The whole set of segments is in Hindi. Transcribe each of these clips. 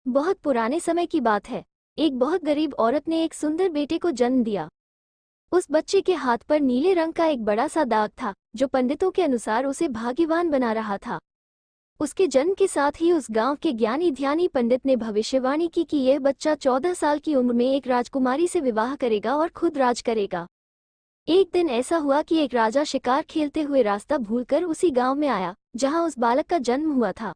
बहुत पुराने समय की बात है। एक बहुत गरीब औरत ने एक सुंदर बेटे को जन्म दिया। उस बच्चे के हाथ पर नीले रंग का एक बड़ा सा दाग था, जो पंडितों के अनुसार उसे भाग्यवान बना रहा था। उसके जन्म के साथ ही उस गांव के ज्ञानी ध्यानी पंडित ने भविष्यवाणी की कि यह बच्चा 14 साल की उम्र में एक राजकुमारी से विवाह करेगा और खुद राज करेगा। एक दिन ऐसा हुआ कि एक राजा शिकार खेलते हुए रास्ता भूलकर उसी गांव में आया जहां उस बालक का जन्म हुआ था।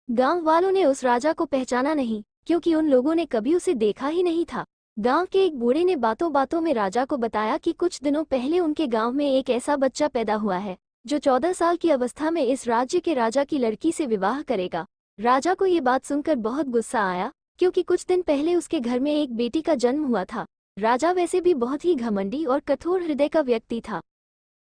गांव वालों ने उस राजा को पहचाना नहीं, क्योंकि उन लोगों ने कभी उसे देखा ही नहीं था। गांव के एक बूढ़े ने बातों बातों में राजा को बताया कि कुछ दिनों पहले उनके गांव में एक ऐसा बच्चा पैदा हुआ है जो 14 साल की अवस्था में इस राज्य के राजा की लड़की से विवाह करेगा। राजा को ये बात सुनकर बहुत गुस्सा आया, क्योंकि कुछ दिन पहले उसके घर में एक बेटी का जन्म हुआ था। राजा वैसे भी बहुत ही घमंडी और कठोर हृदय का व्यक्ति था।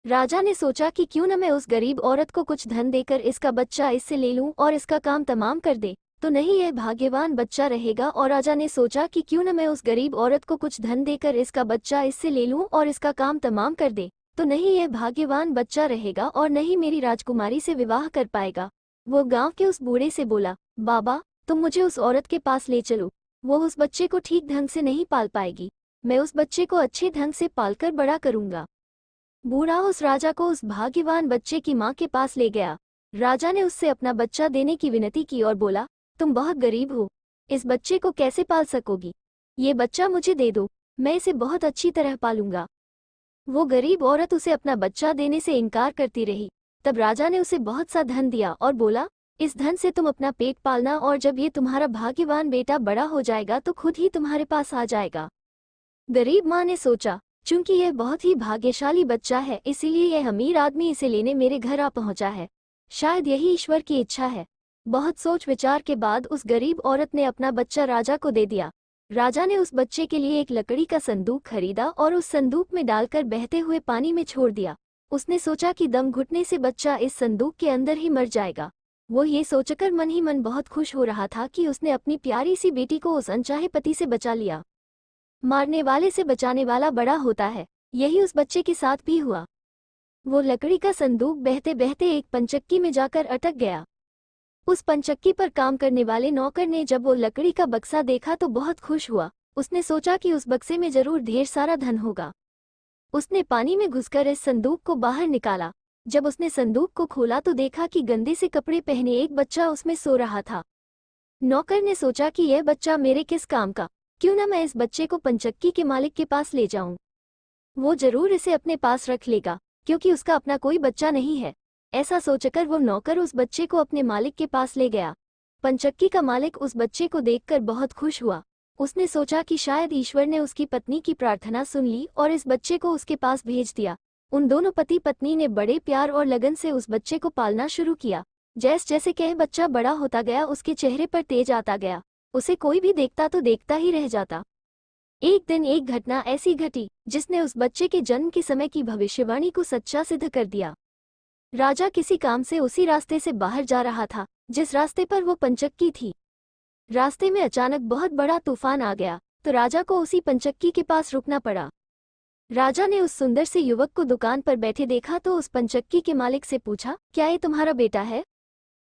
राजा ने सोचा कि क्यों न मैं उस गरीब औरत को कुछ धन देकर इसका बच्चा इससे ले लूं और इसका काम तमाम कर दे, तो नहीं यह भाग्यवान बच्चा रहेगा। और राजा ने सोचा कि क्यों न मैं उस गरीब औरत को कुछ धन देकर इसका बच्चा इससे ले लूं और इसका काम तमाम कर दे, तो नहीं यह भाग्यवान बच्चा रहेगा और नहीं मेरी राजकुमारी से विवाह कर पाएगा। वो गांव के उस बूढ़े से बोला, बाबा, तुम मुझे उस औरत के पास ले चलो। वो उस बच्चे को ठीक ढंग से नहीं पाल पाएगी। मैं उस बच्चे को अच्छे ढंग से पालकर बड़ा करूंगा। बूढ़ा उस राजा को उस भाग्यवान बच्चे की मां के पास ले गया। राजा ने उससे अपना बच्चा देने की विनती की और बोला, तुम बहुत गरीब हो, इस बच्चे को कैसे पाल सकोगी? ये बच्चा मुझे दे दो, मैं इसे बहुत अच्छी तरह पालूंगा। वो गरीब औरत उसे अपना बच्चा देने से इनकार करती रही। तब राजा ने उसे बहुत सा धन दिया और बोला, इस धन से तुम अपना पेट पालना और जब ये तुम्हारा भाग्यवान बेटा बड़ा हो जाएगा तो खुद ही तुम्हारे पास आ जाएगा। गरीब माँ ने सोचा, चूंकि यह बहुत ही भाग्यशाली बच्चा है, इसीलिए यह अमीर आदमी इसे लेने मेरे घर आ पहुंचा है। शायद यही ईश्वर की इच्छा है। बहुत सोच विचार के बाद उस गरीब औरत ने अपना बच्चा राजा को दे दिया। राजा ने उस बच्चे के लिए एक लकड़ी का संदूक खरीदा और उस संदूक में डालकर बहते हुए पानी में छोड़ दिया। उसने सोचा कि दम घुटने से बच्चा इस संदूक के अंदर ही मर जाएगा। वो ये सोचकर मन ही मन बहुत खुश हो रहा था कि उसने अपनी प्यारी सी बेटी को उस अनचाहे पति से बचा लिया। मारने वाले से बचाने वाला बड़ा होता है, यही उस बच्चे के साथ भी हुआ। वो लकड़ी का संदूक बहते बहते एक पंचक्की में जाकर अटक गया। उस पंचक्की पर काम करने वाले नौकर ने जब वो लकड़ी का बक्सा देखा तो बहुत खुश हुआ। उसने सोचा कि उस बक्से में जरूर ढेर सारा धन होगा। उसने पानी में घुसकर इस संदूक को बाहर निकाला। जब उसने संदूक को खोला तो देखा कि गंदे से कपड़े पहने एक बच्चा उसमें सो रहा था। नौकर ने सोचा कि यह बच्चा मेरे किस काम का, क्यों न मैं इस बच्चे को पंचक्की के मालिक के पास ले जाऊं। वो जरूर इसे अपने पास रख लेगा, क्योंकि उसका अपना कोई बच्चा नहीं है। ऐसा सोचकर वो नौकर उस बच्चे को अपने मालिक के पास ले गया। पंचक्की का मालिक उस बच्चे को देखकर बहुत खुश हुआ। उसने सोचा कि शायद ईश्वर ने उसकी पत्नी की प्रार्थना सुन ली और इस बच्चे को उसके पास भेज दिया। उन दोनों पति पत्नी ने बड़े प्यार और लगन से उस बच्चे को पालना शुरू किया। जैसे जैसे कह बच्चा बड़ा होता गया, उसके चेहरे पर तेज आता गया। उसे कोई भी देखता तो देखता ही रह जाता। एक दिन एक घटना ऐसी घटी जिसने उस बच्चे के जन्म के समय की भविष्यवाणी को सच्चा सिद्ध कर दिया। राजा किसी काम से उसी रास्ते से बाहर जा रहा था जिस रास्ते पर वो पंचक्की थी। रास्ते में अचानक बहुत बड़ा तूफान आ गया, तो राजा को उसी पंचक्की के पास रुकना पड़ा। राजा ने उस सुंदर से युवक को दुकान पर बैठे देखा तो उस पंचक्की के मालिक से पूछा, क्या ये तुम्हारा बेटा है?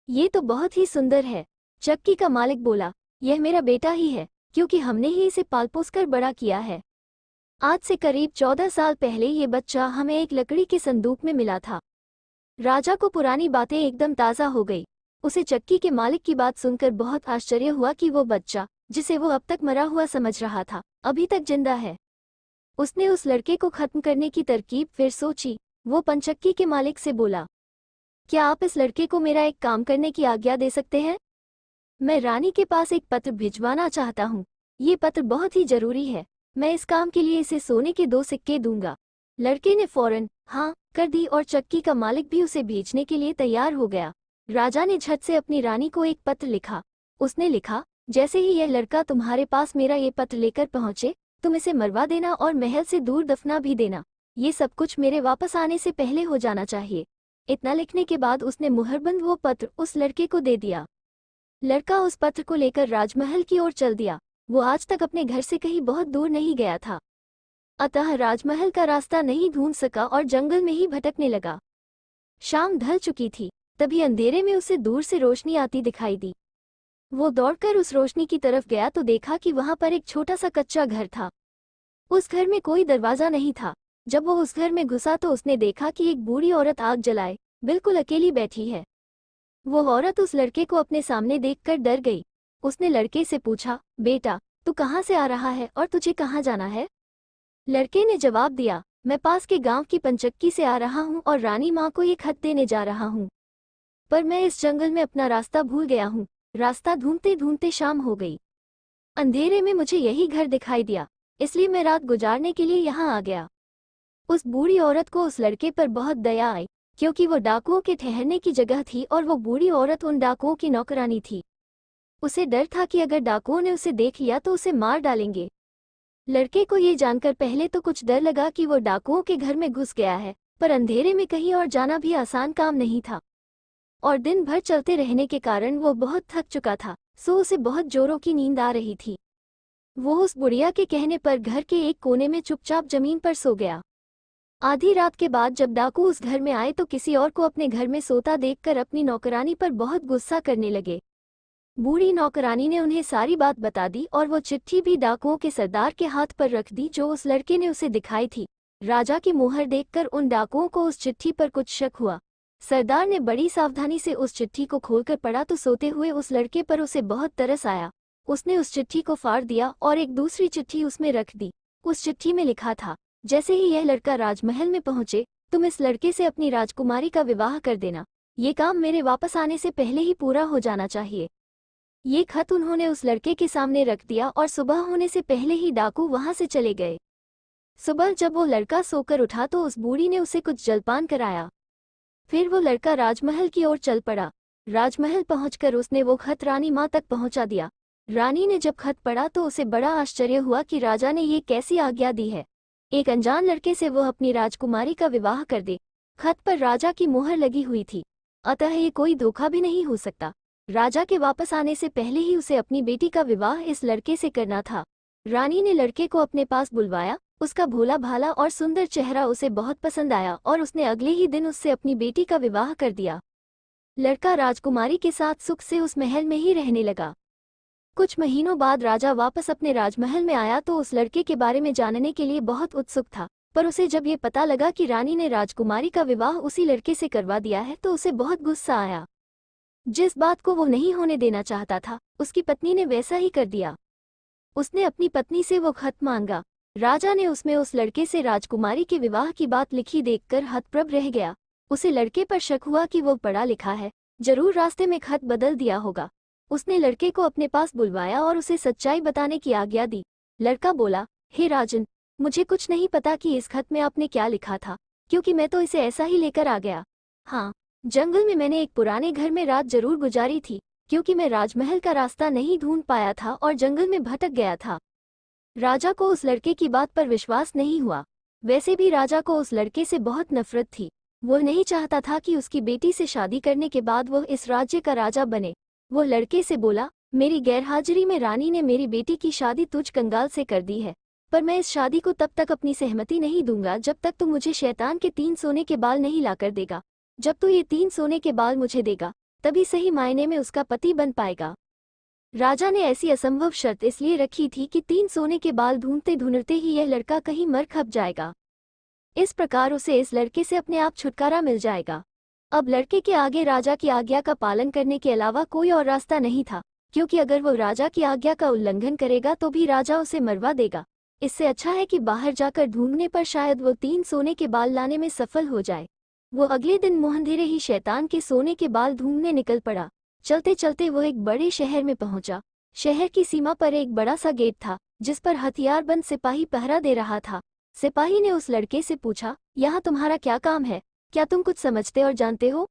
ये तो बहुत ही सुंदर है। चक्की का मालिक बोला, यह मेरा बेटा ही है, क्योंकि हमने ही इसे पाल पोस कर बड़ा किया है। आज से करीब 14 साल पहले ये बच्चा हमें एक लकड़ी के संदूक में मिला था। राजा को पुरानी बातें एकदम ताज़ा हो गई। उसे चक्की के मालिक की बात सुनकर बहुत आश्चर्य हुआ कि वो बच्चा, जिसे वो अब तक मरा हुआ समझ रहा था, अभी तक जिंदा है। उसने उस लड़के को खत्म करने की तरकीब फिर सोची। वो पंचक्की के मालिक से बोला, क्या आप इस लड़के को मेरा एक काम करने की आज्ञा दे सकते हैं? मैं रानी के पास एक पत्र भिजवाना चाहता हूँ। ये पत्र बहुत ही जरूरी है। मैं इस काम के लिए इसे सोने के 2 सिक्के दूंगा। लड़के ने फौरन हाँ कर दी और चक्की का मालिक भी उसे भेजने के लिए तैयार हो गया। राजा ने झट से अपनी रानी को एक पत्र लिखा। उसने लिखा, जैसे ही यह लड़का तुम्हारे पास मेरा ये पत्र लेकर पहुंचे, तुम इसे मरवा देना और महल से दूर दफना भी देना। ये सब कुछ मेरे वापस आने से पहले हो जाना चाहिए। इतना लिखने के बाद उसने मुहरबंद वो पत्र उस लड़के को दे दिया। लड़का उस पत्र को लेकर राजमहल की ओर चल दिया। वो आज तक अपने घर से कहीं बहुत दूर नहीं गया था, अतः राजमहल का रास्ता नहीं ढूंढ सका और जंगल में ही भटकने लगा। शाम ढल चुकी थी, तभी अंधेरे में उसे दूर से रोशनी आती दिखाई दी। वो दौड़कर उस रोशनी की तरफ गया तो देखा कि वहां पर एक छोटा सा कच्चा घर था। उस घर में कोई दरवाजा नहीं था। जब वो उस घर में घुसा तो उसने देखा कि एक बूढ़ी औरत आग जलाए बिल्कुल अकेली बैठी है। वो औरत उस लड़के को अपने सामने देखकर डर गई। उसने लड़के से पूछा, बेटा, तू कहाँ से आ रहा है और तुझे कहाँ जाना है? लड़के ने जवाब दिया, मैं पास के गांव की पंचक्की से आ रहा हूँ और रानी माँ को ये खत देने जा रहा हूँ, पर मैं इस जंगल में अपना रास्ता भूल गया हूँ। रास्ता ढूंढते ढूंढते शाम हो गई। अंधेरे में मुझे यही घर दिखाई दिया, इसलिए मैं रात गुजारने के लिए यहाँ आ गया। उस बूढ़ी औरत को उस लड़के पर बहुत दया आई, क्योंकि वो डाकुओं के ठहरने की जगह थी और वो बूढ़ी औरत उन डाकुओं की नौकरानी थी। उसे डर था कि अगर डाकुओं ने उसे देख लिया तो उसे मार डालेंगे। लड़के को ये जानकर पहले तो कुछ डर लगा कि वो डाकुओं के घर में घुस गया है, पर अंधेरे में कहीं और जाना भी आसान काम नहीं था और दिन भर चलते रहने के कारण वो बहुत थक चुका था, सो उसे बहुत जोरों की नींद आ रही थी। वो उस बुढ़िया के कहने पर घर के एक कोने में चुपचाप जमीन पर सो गया। आधी रात के बाद जब डाकू उस घर में आए तो किसी और को अपने घर में सोता देखकर अपनी नौकरानी पर बहुत गुस्सा करने लगे। बूढ़ी नौकरानी ने उन्हें सारी बात बता दी और वो चिट्ठी भी डाकुओं के सरदार के हाथ पर रख दी जो उस लड़के ने उसे दिखाई थी। राजा की मुहर देखकर उन डाकुओं को उस चिट्ठी पर कुछ शक हुआ। सरदार ने बड़ी सावधानी से उस चिट्ठी को खोलकर पढ़ा तो सोते हुए उस लड़के पर उसे बहुत तरस आया। उसने उस चिट्ठी को फाड़ दिया और एक दूसरी चिट्ठी उसमें रख दी। उस चिट्ठी में लिखा था, जैसे ही यह लड़का राजमहल में पहुंचे तुम इस लड़के से अपनी राजकुमारी का विवाह कर देना। ये काम मेरे वापस आने से पहले ही पूरा हो जाना चाहिए। ये खत उन्होंने उस लड़के के सामने रख दिया और सुबह होने से पहले ही डाकू वहां से चले गए। सुबह जब वो लड़का सोकर उठा तो उस बूढ़ी ने उसे कुछ जलपान कराया। फिर वो लड़का राजमहल की ओर चल पड़ा। राजमहल पहुंचकर उसने वो खत रानी माँ तक पहुंचा दिया। रानी ने जब खत पढ़ा तो उसे बड़ा आश्चर्य हुआ कि राजा ने ये कैसी आज्ञा दी है, एक अनजान लड़के से वो अपनी राजकुमारी का विवाह कर दे। खत पर राजा की मुहर लगी हुई थी, अतः ये कोई धोखा भी नहीं हो सकता। राजा के वापस आने से पहले ही उसे अपनी बेटी का विवाह इस लड़के से करना था। रानी ने लड़के को अपने पास बुलवाया। उसका भोला भाला और सुंदर चेहरा उसे बहुत पसंद आया और उसने अगले ही दिन उससे अपनी बेटी का विवाह कर दिया। लड़का राजकुमारी के साथ सुख से उस महल में ही रहने लगा। कुछ महीनों बाद राजा वापस अपने राजमहल में आया तो उस लड़के के बारे में जानने के लिए बहुत उत्सुक था, पर उसे जब ये पता लगा कि रानी ने राजकुमारी का विवाह उसी लड़के से करवा दिया है तो उसे बहुत गुस्सा आया। जिस बात को वो नहीं होने देना चाहता था उसकी पत्नी ने वैसा ही कर दिया। उसने अपनी पत्नी से वो खत मांगा। राजा ने उसमें उस लड़के से राजकुमारी के विवाह की बात लिखी देखकर हतप्रभ रह गया। उसे लड़के पर शक हुआ कि वो पढ़ा लिखा है, जरूर रास्ते में खत बदल दिया होगा। उसने लड़के को अपने पास बुलवाया और उसे सच्चाई बताने की आज्ञा दी। लड़का बोला, हे राजन, मुझे कुछ नहीं पता कि इस खत में आपने क्या लिखा था, क्योंकि मैं तो इसे ऐसा ही लेकर आ गया। हाँ, जंगल में मैंने एक पुराने घर में रात जरूर गुजारी थी, क्योंकि मैं राजमहल का रास्ता नहीं ढूंढ पाया था और जंगल में भटक गया था। राजा को उस लड़के की बात पर विश्वास नहीं हुआ। वैसे भी राजा को उस लड़के से बहुत नफरत थी। वो नहीं चाहता था कि उसकी बेटी से शादी करने के बाद वह इस राज्य का राजा बने। वो लड़के से बोला, मेरी गैरहाजिरी में रानी ने मेरी बेटी की शादी तुझ कंगाल से कर दी है, पर मैं इस शादी को तब तक अपनी सहमति नहीं दूंगा जब तक तू मुझे शैतान के 3 सोने के बाल नहीं लाकर देगा। जब तू ये 3 सोने के बाल मुझे देगा तभी सही मायने में उसका पति बन पाएगा। राजा ने ऐसी असंभव शर्त इसलिए रखी थी कि 3 सोने के बाल ढूंढते ढूंढते ही यह लड़का कहीं मर खप जाएगा। इस प्रकार उसे इस लड़के से अपने आप छुटकारा मिल जाएगा। अब लड़के के आगे राजा की आज्ञा का पालन करने के अलावा कोई और रास्ता नहीं था, क्योंकि अगर वो राजा की आज्ञा का उल्लंघन करेगा तो भी राजा उसे मरवा देगा। इससे अच्छा है कि बाहर जाकर ढूंढने पर शायद वो 3 सोने के बाल लाने में सफल हो जाए। वो अगले दिन मुंहंधेरे ही शैतान के सोने के बाल ढूंढने निकल पड़ा। चलते चलते वो एक बड़े शहर में पहुंचा। शहर की सीमा पर एक बड़ा सा गेट था जिस पर हथियारबंद सिपाही पहरा दे रहा था। सिपाही ने उस लड़के से पूछा, यहाँ तुम्हारा क्या काम है? क्या तुम कुछ समझते और जानते हो?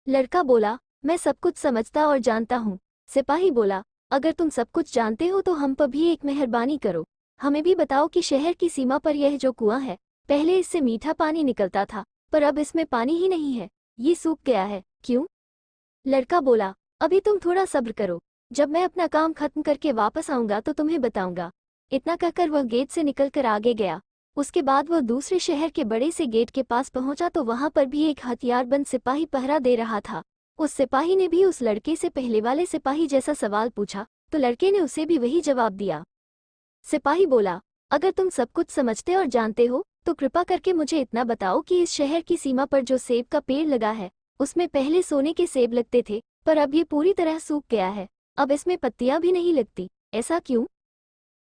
लड़का बोला, मैं सब कुछ समझता और जानता हूँ। सिपाही बोला, अगर तुम सब कुछ जानते हो तो हम पर भी एक मेहरबानी करो। हमें भी बताओ कि शहर की सीमा पर यह जो कुआं है, पहले इससे मीठा पानी निकलता था, पर अब इसमें पानी ही नहीं है, ये सूख गया है, क्यों? लड़का बोला, अभी तुम थोड़ा सब्र करो, जब मैं अपना काम खत्म करके वापस आऊंगा तो तुम्हें बताऊंगा। इतना कहकर वह गेट से निकलकर आगे गया। उसके बाद वह दूसरे शहर के बड़े से गेट के पास पहुंचा तो वहां पर भी एक हथियारबंद सिपाही पहरा दे रहा था। उस सिपाही ने भी उस लड़के से पहले वाले सिपाही जैसा सवाल पूछा तो लड़के ने उसे भी वही जवाब दिया। सिपाही बोला, अगर तुम सब कुछ समझते और जानते हो तो कृपा करके मुझे इतना बताओ कि इस शहर की सीमा पर जो सेब का पेड़ लगा है उसमें पहले सोने के सेब लगते थे, पर अब ये पूरी तरह सूख गया है। अब इसमें पत्तियां भी नहीं लगती, ऐसा क्यों?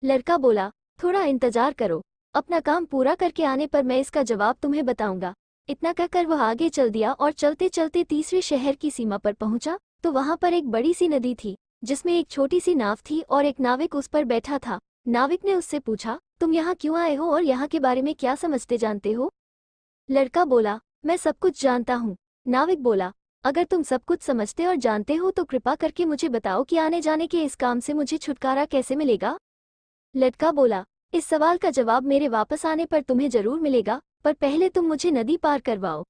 लड़का बोला, थोड़ा इंतजार करो, अपना काम पूरा करके आने पर मैं इसका जवाब तुम्हें बताऊंगा। इतना कहकर वह आगे चल दिया और चलते चलते तीसरे शहर की सीमा पर पहुंचा तो वहां पर एक बड़ी सी नदी थी जिसमें एक छोटी सी नाव थी और एक नाविक उस पर बैठा था। नाविक ने उससे पूछा, तुम यहाँ क्यों आए हो और यहाँ के बारे में क्या समझते जानते हो? लड़का बोला, मैं सब कुछ जानता हूँ। नाविक बोला, अगर तुम सब कुछ समझते और जानते हो तो कृपा करके मुझे बताओ कि आने जाने के इस काम से मुझे छुटकारा कैसे मिलेगा? लड़का बोला, इस सवाल का जवाब मेरे वापस आने पर तुम्हें जरूर मिलेगा, पर पहले तुम मुझे नदी पार करवाओ।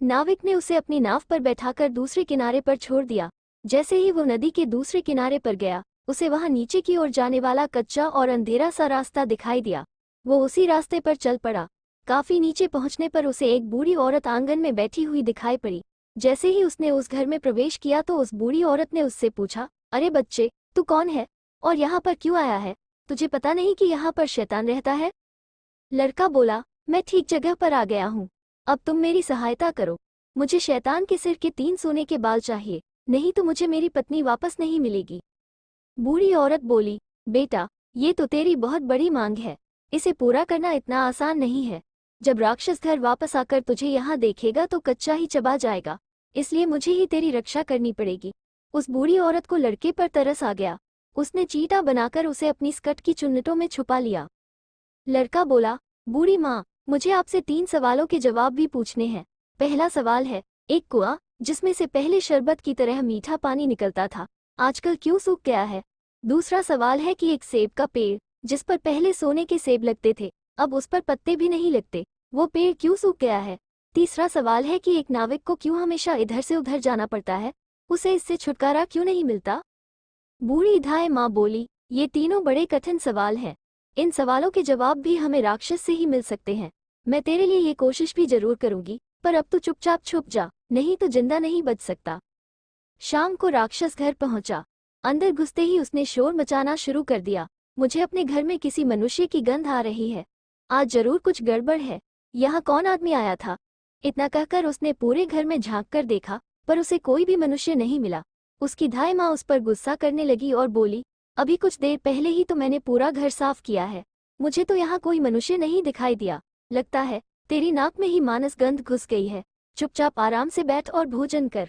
नाविक ने उसे अपनी नाव पर बैठाकर दूसरे किनारे पर छोड़ दिया। जैसे ही वो नदी के दूसरे किनारे पर गया उसे वहां नीचे की ओर जाने वाला कच्चा और अंधेरा सा रास्ता दिखाई दिया। वो उसी रास्ते पर चल पड़ा। काफी नीचे पहुंचने पर उसे एक बूढ़ी औरत आंगन में बैठी हुई दिखाई पड़ी। जैसे ही उसने उस घर में प्रवेश किया तो उस बूढ़ी औरत ने उससे पूछा, अरे बच्चे, तू कौन है और यहाँ पर क्यों आया है? तुझे पता नहीं कि यहाँ पर शैतान रहता है? लड़का बोला, मैं ठीक जगह पर आ गया हूँ, अब तुम मेरी सहायता करो। मुझे शैतान के सिर के 3 सोने के बाल चाहिए, नहीं तो मुझे मेरी पत्नी वापस नहीं मिलेगी। बूढ़ी औरत बोली, बेटा, ये तो तेरी बहुत बड़ी मांग है, इसे पूरा करना इतना आसान नहीं है। जब राक्षस घर वापस आकर तुझे यहाँ देखेगा तो कच्चा ही चबा जाएगा, इसलिए मुझे ही तेरी रक्षा करनी पड़ेगी। उस बूढ़ी औरत को लड़के पर तरस आ गया। उसने चीटा बनाकर उसे अपनी स्कर्ट की चुन्नटों में छुपा लिया। लड़का बोला, बूढ़ी माँ, मुझे आपसे 3 सवालों के जवाब भी पूछने हैं। पहला सवाल है, एक कुआं जिसमें से पहले शरबत की तरह मीठा पानी निकलता था, आजकल क्यों सूख गया है? दूसरा सवाल है कि एक सेब का पेड़ जिस पर पहले सोने के सेब लगते थे, अब उस पर पत्ते भी नहीं लगते, वो पेड़ क्यों सूख गया है? तीसरा सवाल है कि एक नाविक को क्यों हमेशा इधर से उधर जाना पड़ता है, उसे इससे छुटकारा क्यों नहीं मिलता? बूढ़ी धाय माँ बोली, ये तीनों बड़े कठिन सवाल हैं। इन सवालों के जवाब भी हमें राक्षस से ही मिल सकते हैं। मैं तेरे लिए ये कोशिश भी जरूर करूंगी, पर अब तू चुपचाप छुप जा, नहीं तो जिंदा नहीं बच सकता। शाम को राक्षस घर पहुंचा। अंदर घुसते ही उसने शोर मचाना शुरू कर दिया, मुझे अपने घर में किसी मनुष्य की गंध आ रही है, आज जरूर कुछ गड़बड़ है। यहाँ कौन आदमी आया था? इतना कहकर उसने पूरे घर में झांक कर देखा, पर उसे कोई भी मनुष्य नहीं मिला। उसकी धाय माँ उस पर गुस्सा करने लगी और बोली, अभी कुछ देर पहले ही तो मैंने पूरा घर साफ किया है, मुझे तो यहाँ कोई मनुष्य नहीं दिखाई दिया। लगता है तेरी नाक में ही मानस गंध घुस गई है, चुपचाप आराम से बैठ और भोजन कर।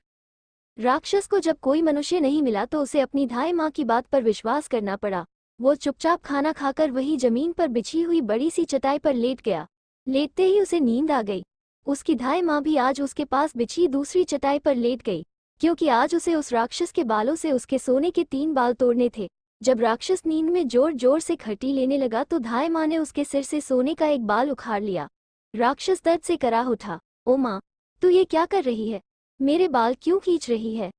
राक्षस को जब कोई मनुष्य नहीं मिला तो उसे अपनी धाय माँ की बात पर विश्वास करना पड़ा। वो चुपचाप खाना खाकर वही जमीन पर बिछी हुई बड़ी सी चटाई पर लेट गया। लेटते ही उसे नींद आ गई। उसकी धाय माँ भी आज उसके पास बिछी दूसरी चटाई पर लेट गई, क्योंकि आज उसे उस राक्षस के बालों से उसके सोने के 3 बाल तोड़ने थे। जब राक्षस नींद में जोर जोर से खटी लेने लगा तो धाय माँ ने उसके सिर से सोने का एक बाल उखाड़ लिया। राक्षस दर्द से कराह उठा, ओ माँ, तू ये क्या कर रही है? मेरे बाल क्यों खींच रही है?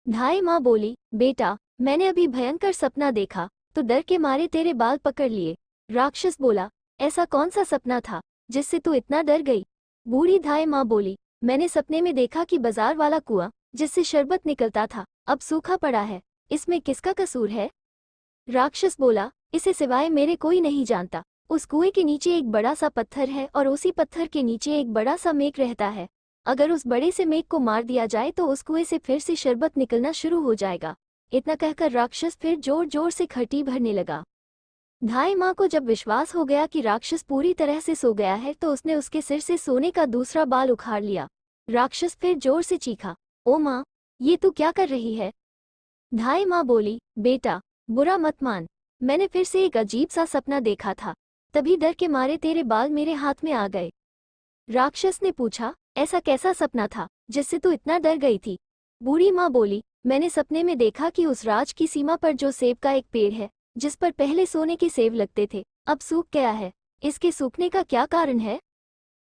धाय माँ बोली, बेटा, मैंने अभी भयंकर सपना देखा तो डर के मारे तेरे बाल पकड़ लिए। राक्षस बोला, ऐसा कौन सा सपना था जिससे तू इतना डर गई? बूढ़ी धाय माँ बोली, मैंने सपने में देखा कि बाजार वाला कुआं जिससे शरबत निकलता था अब सूखा पड़ा है, इसमें किसका कसूर है? राक्षस बोला, इसे सिवाय मेरे कोई नहीं जानता। उस कुएं के नीचे एक बड़ा सा पत्थर है और उसी पत्थर के नीचे एक बड़ा सा मेघ रहता है। अगर उस बड़े से मेघ को मार दिया जाए तो उस कुएं से फिर से शरबत निकलना शुरू हो जाएगा। इतना कहकर राक्षस फिर जोर जोर से खटी भरने लगा। धाय माँ को जब विश्वास हो गया कि राक्षस पूरी तरह से सो गया है तो उसने उसके सिर से सोने का दूसरा बाल उखाड़ लिया। राक्षस फिर जोर से चीखा, ओ माँ, ये तू क्या कर रही है? धाय माँ बोली, बेटा, बुरा मत मान, मैंने फिर से एक अजीब सा सपना देखा था, तभी डर के मारे तेरे बाल मेरे हाथ में आ गए। राक्षस ने पूछा, ऐसा कैसा सपना था जिससे तू इतना डर गई थी? बूढ़ी माँ बोली, मैंने सपने में देखा कि उस राज की सीमा पर जो सेब का एक पेड़ है जिस पर पहले सोने के सेब लगते थे अब सूख गया है, इसके सूखने का क्या कारण है?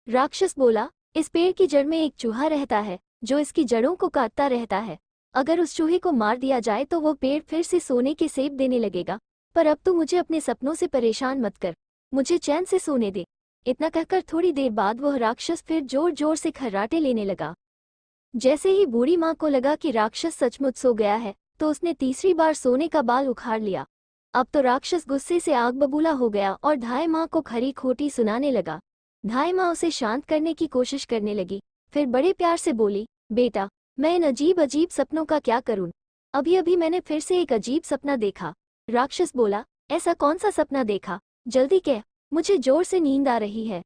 राक्षस बोला, इस पेड़ की जड़ में एक चूहा रहता है जो इसकी जड़ों को काटता रहता है। अगर उस चूहे को मार दिया जाए तो वो पेड़ फिर से सोने के सेब देने लगेगा, पर अब तू मुझे अपने सपनों से परेशान मत कर, मुझे चैन से सोने दे। इतना कहकर थोड़ी देर बाद वह राक्षस फिर जोर जोर से खर्राटे लेने लगा। जैसे ही बूढ़ी माँ को लगा कि राक्षस सचमुच सो गया है, तो उसने तीसरी बार सोने का बाल उखाड़ लिया। अब तो राक्षस गुस्से से आग बबूला हो गया और धाय माँ को खरी खोटी सुनाने लगा। धाय माँ उसे शांत करने की कोशिश करने लगी, फिर बड़े प्यार से बोली, बेटा, मैं इन अजीब अजीब सपनों का क्या करूं? अभी अभी मैंने फिर से एक अजीब सपना देखा। राक्षस बोला, ऐसा कौन सा सपना देखा? जल्दी कह, मुझे जोर से नींद आ रही है।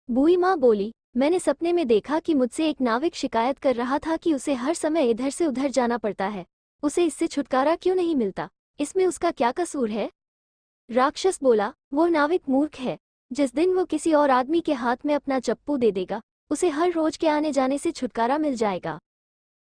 बूढ़ी माँ बोली, मैंने सपने में देखा कि मुझसे एक नाविक शिकायत कर रहा था कि उसे हर समय इधर से उधर जाना पड़ता है। उसे इससे छुटकारा क्यों नहीं मिलता? इसमें उसका क्या कसूर है? राक्षस बोला, वो नाविक मूर्ख है। जिस दिन वो किसी और आदमी के हाथ में अपना चप्पू दे देगा, उसे हर रोज के आने जाने से छुटकारा मिल जाएगा।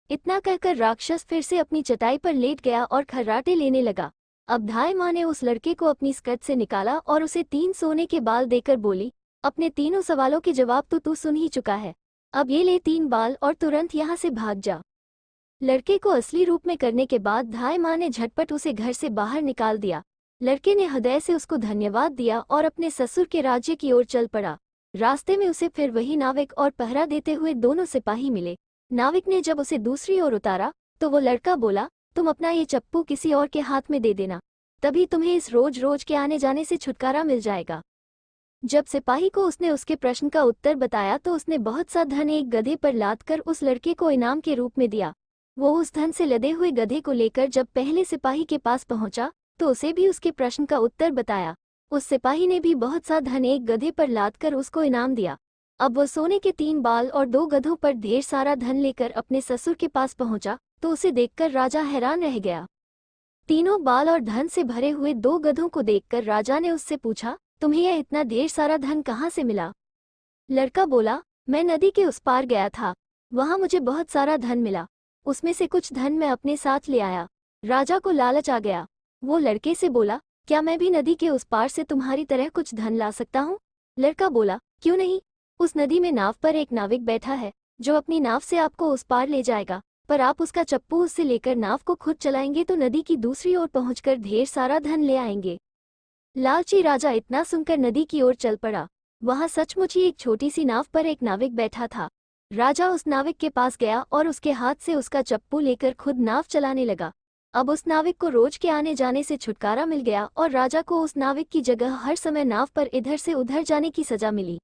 इतना कहकर राक्षस फिर से अपनी चटाई पर लेट गया और खर्राटे लेने लगा। अब धाय माँ ने उस लड़के को अपनी स्कर्ट से निकाला और उसे 3 सोने के बाल देकर बोली, अपने तीनों सवालों के जवाब तो तू सुन ही चुका है। अब ये ले 3 बाल और तुरंत यहाँ से भाग जा। लड़के को असली रूप में करने के बाद धाय माँ ने झटपट उसे घर से बाहर निकाल दिया। लड़के ने हृदय से उसको धन्यवाद दिया और अपने ससुर के राज्य की ओर चल पड़ा। रास्ते में उसे फिर वही नाविक और पहरा देते हुए दोनों सिपाही मिले। नाविक ने जब उसे दूसरी ओर उतारा तो वो लड़का बोला, तुम अपना ये चप्पू किसी और के हाथ में दे देना, तभी तुम्हें इस रोज रोज के आने जाने से छुटकारा मिल जाएगा। जब सिपाही को उसने उसके प्रश्न का उत्तर बताया तो उसने बहुत सा धन एक गधे पर लाद कर उस लड़के को इनाम के रूप में दिया। वो उस धन से लदे हुए गधे को लेकर जब पहले सिपाही के पास पहुंचा तो उसे भी उसके प्रश्न का उत्तर बताया। उस सिपाही ने भी बहुत सा धन एक गधे पर लाद कर उसको इनाम दिया। अब वो सोने के 3 बाल और 2 गधों पर ढेर सारा धन लेकर अपने ससुर के पास पहुंचा तो उसे देखकर राजा हैरान रह गया। तीनों बाल और धन से भरे हुए 2 गधों को देखकर राजा ने उससे पूछा, तुम्हें यह इतना ढेर सारा धन कहाँ से मिला? लड़का बोला, मैं नदी के उस पार गया था, वहां मुझे बहुत सारा धन मिला, उसमें से कुछ धन मैं अपने साथ ले आया। राजा को लालच आ गया। वो लड़के से बोला, क्या मैं भी नदी के उस पार से तुम्हारी तरह कुछ धन ला सकता हूँ? लड़का बोला, क्यों नहीं। उस नदी में नाव पर एक नाविक बैठा है जो अपनी नाव से आपको उस पार ले जाएगा, पर आप उसका चप्पू उससे लेकर नाव को खुद चलाएंगे तो नदी की दूसरी ओर पहुंचकर ढेर सारा धन ले आएंगे। लालची राजा इतना सुनकर नदी की ओर चल पड़ा। वहां सचमुच ही एक छोटी सी नाव पर एक नाविक बैठा था। राजा उस नाविक के पास गया और उसके हाथ से उसका चप्पू लेकर खुद नाव चलाने लगा। अब उस नाविक को रोज के आने जाने से छुटकारा मिल गया और राजा को उस नाविक की जगह हर समय नाव पर इधर से उधर जाने की सजा मिली।